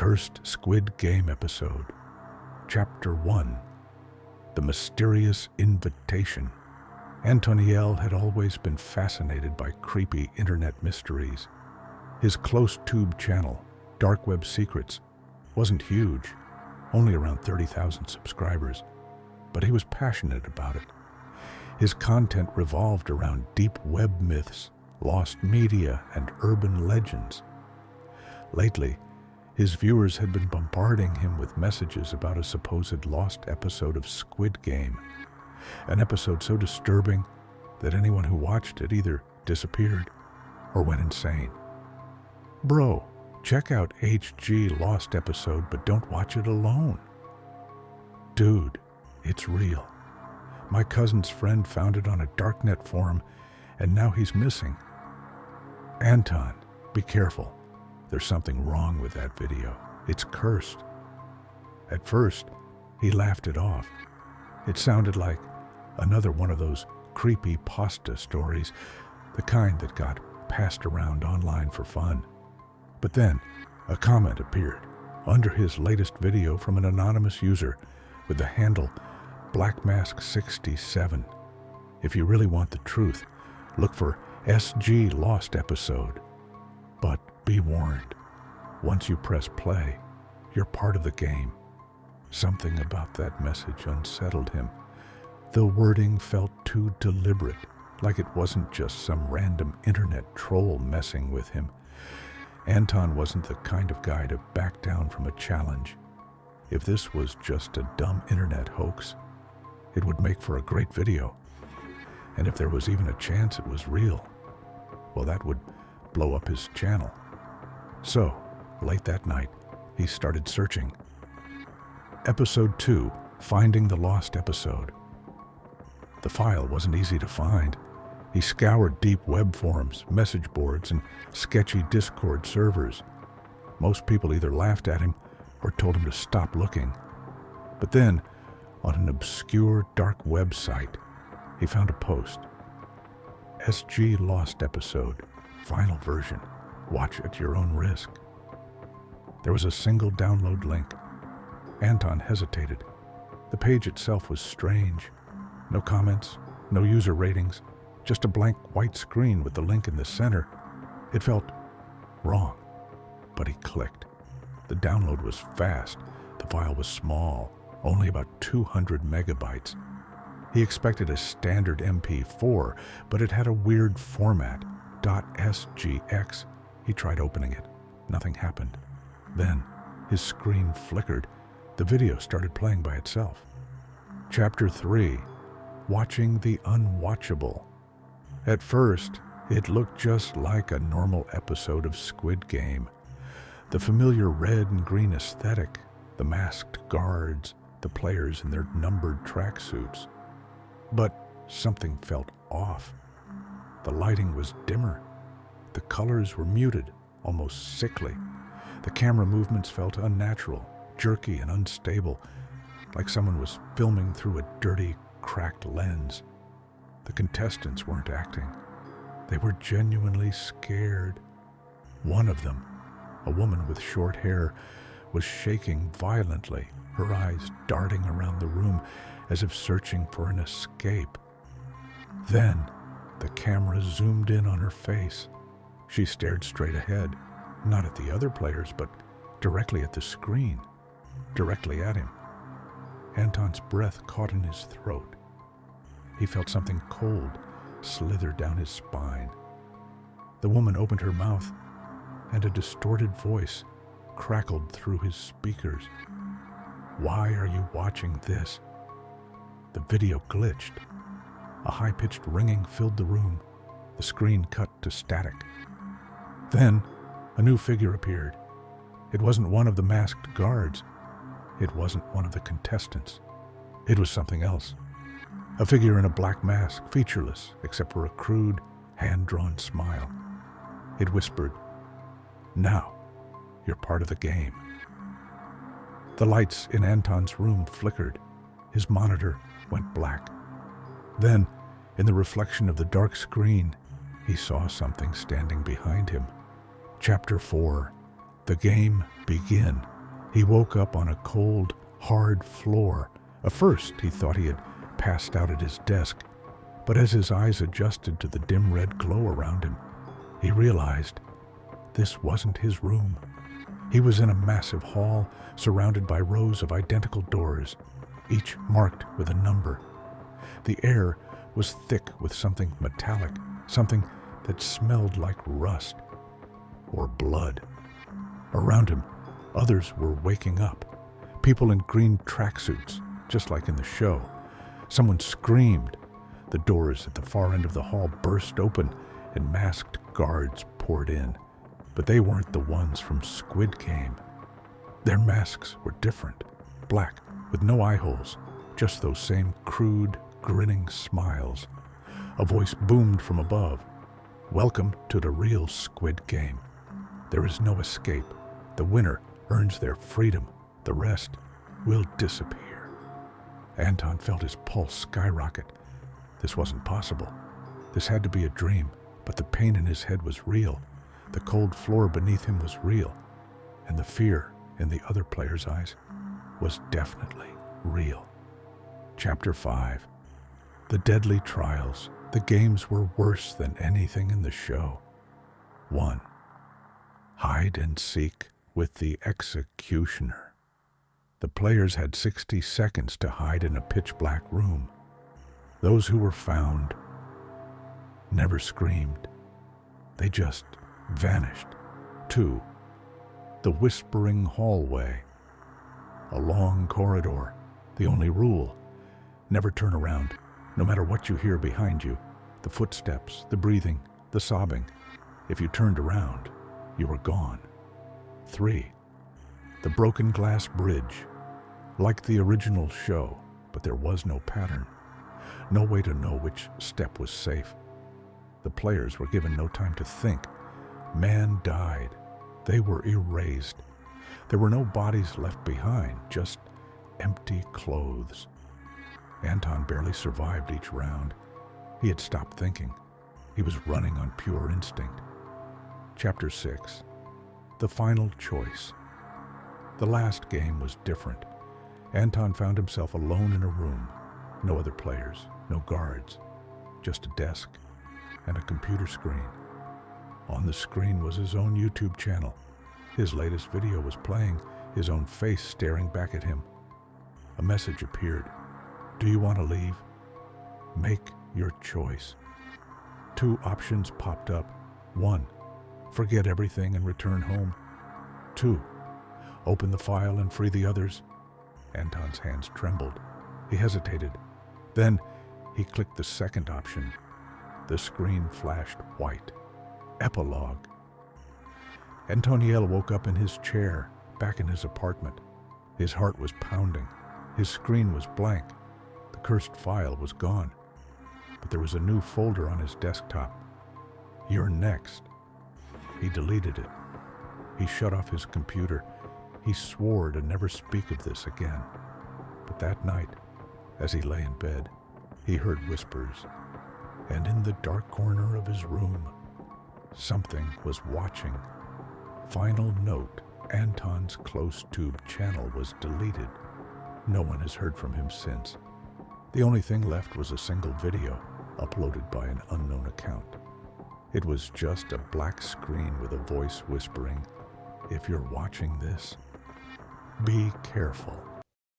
cursed Squid Game episode. Chapter 1. The Mysterious Invitation. Antoniel had always been fascinated by creepy internet mysteries. His close tube channel, Dark Web Secrets, wasn't huge, only around 30,000 subscribers, but he was passionate about it. His content revolved around deep web myths, lost media, and urban legends. Lately, his viewers had been bombarding him with messages about a supposed lost episode of Squid Game, an episode so disturbing that anyone who watched it either disappeared or went insane. Bro, check out HG Lost episode, but don't watch it alone. Dude, it's real. My cousin's friend found it on a darknet forum, and now he's missing. Anton, be careful. There's something wrong with that video. It's cursed. At first, he laughed it off. It sounded like another one of those creepy pasta stories, the kind that got passed around online for fun. But then, a comment appeared under his latest video from an anonymous user with the handle BlackMask67. If you really want the truth, look for SG Lost episode. But be warned, once you press play, you're part of the game. Something about that message unsettled him. The wording felt too deliberate, like it wasn't just some random internet troll messing with him. Anton wasn't the kind of guy to back down from a challenge. If this was just a dumb internet hoax, it would make for a great video. And if there was even a chance it was real, well, that would blow up his channel. So, late that night, he started searching. Episode 2, Finding the Lost Episode. The file wasn't easy to find. He scoured deep web forums, message boards, and sketchy Discord servers. Most people either laughed at him or told him to stop looking. But then, on an obscure dark website, he found a post. SG Lost Episode, final version. Watch at your own risk. There was a single download link. Anton hesitated. The page itself was strange. No comments, no user ratings, just a blank white screen with the link in the center. It felt wrong, but he clicked. The download was fast. The file was small, only about 200 megabytes. He expected a standard MP4, but it had a weird format, .sgx. He tried opening it. Nothing happened. Then, his screen flickered. The video started playing by itself. Chapter 3, Watching the Unwatchable. At first, it looked just like a normal episode of Squid Game. The familiar red and green aesthetic, the masked guards, the players in their numbered tracksuits. But something felt off. The lighting was dimmer. The colors were muted, almost sickly. The camera movements felt unnatural, jerky and unstable, like someone was filming through a dirty, cracked lens. The contestants weren't acting. They were genuinely scared. One of them, a woman with short hair, was shaking violently, her eyes darting around the room as if searching for an escape. Then, the camera zoomed in on her face. She stared straight ahead, not at the other players, but directly at the screen, directly at him. Anton's breath caught in his throat. He felt something cold slither down his spine. The woman opened her mouth, and a distorted voice crackled through his speakers. "Why are you watching this?" The video glitched. A high-pitched ringing filled the room. The screen cut to static. Then, a new figure appeared. It wasn't one of the masked guards. It wasn't one of the contestants. It was something else. A figure in a black mask, featureless, except for a crude, hand-drawn smile. It whispered, "Now, you're part of the game." The lights in Anton's room flickered. His monitor went black. Then, in the reflection of the dark screen, he saw something standing behind him. Chapter 4, The Game Begin. He woke up on a cold, hard floor. At first, he thought he had passed out at his desk, but as his eyes adjusted to the dim red glow around him, he realized this wasn't his room. He was in a massive hall surrounded by rows of identical doors, each marked with a number. The air was thick with something metallic, something that smelled like rust or blood. Around him, others were waking up. People in green tracksuits, just like in the show. Someone screamed. The doors at the far end of the hall burst open and masked guards poured in. But they weren't the ones from Squid Game. Their masks were different, black, with no eye holes, just those same crude, grinning smiles. A voice boomed from above. "Welcome to the real Squid Game. There is no escape. The winner earns their freedom. The rest will disappear." Anton felt his pulse skyrocket. This wasn't possible. This had to be a dream, but the pain in his head was real. The cold floor beneath him was real, and the fear in the other players' eyes was definitely real. Chapter 5. The Deadly Trials. The games were worse than anything in the show. 1. Hide and seek with the executioner. The players had 60 seconds to hide in a pitch-black room. Those who were found never screamed. They just vanished. 2. The Whispering Hallway. A long corridor. The only rule: never turn around, no matter what you hear behind you. The footsteps, the breathing, the sobbing. If you turned around, you were gone. 3. The Broken Glass Bridge. Like the original show, but there was no pattern. No way to know which step was safe. The players were given no time to think. Man died. They were erased. There were no bodies left behind, just empty clothes. Anton barely survived each round. He had stopped thinking. He was running on pure instinct. Chapter 6. The Final Choice. The last game was different. Anton found himself alone in a room. No other players, no guards, just a desk and a computer screen. On the screen was his own YouTube channel. His latest video was playing, his own face staring back at him. A message appeared. "Do you want to leave? Make your choice." 2 options popped up. 1. Forget everything and return home. 2. Open the file and free the others. Anton's hands trembled. He hesitated. Then he clicked the second option. The screen flashed white. Epilogue. Antoniel woke up in his chair, back in his apartment. His heart was pounding. His screen was blank. The cursed file was gone. But there was a new folder on his desktop. "You're next." He deleted it. He shut off his computer. He swore to never speak of this again. But that night, as he lay in bed, he heard whispers. And in the dark corner of his room, something was watching. Final note: Anton's closed tube channel was deleted. No one has heard from him since. The only thing left was a single video, uploaded by an unknown account. It was just a black screen with a voice whispering, "If you're watching this, be careful."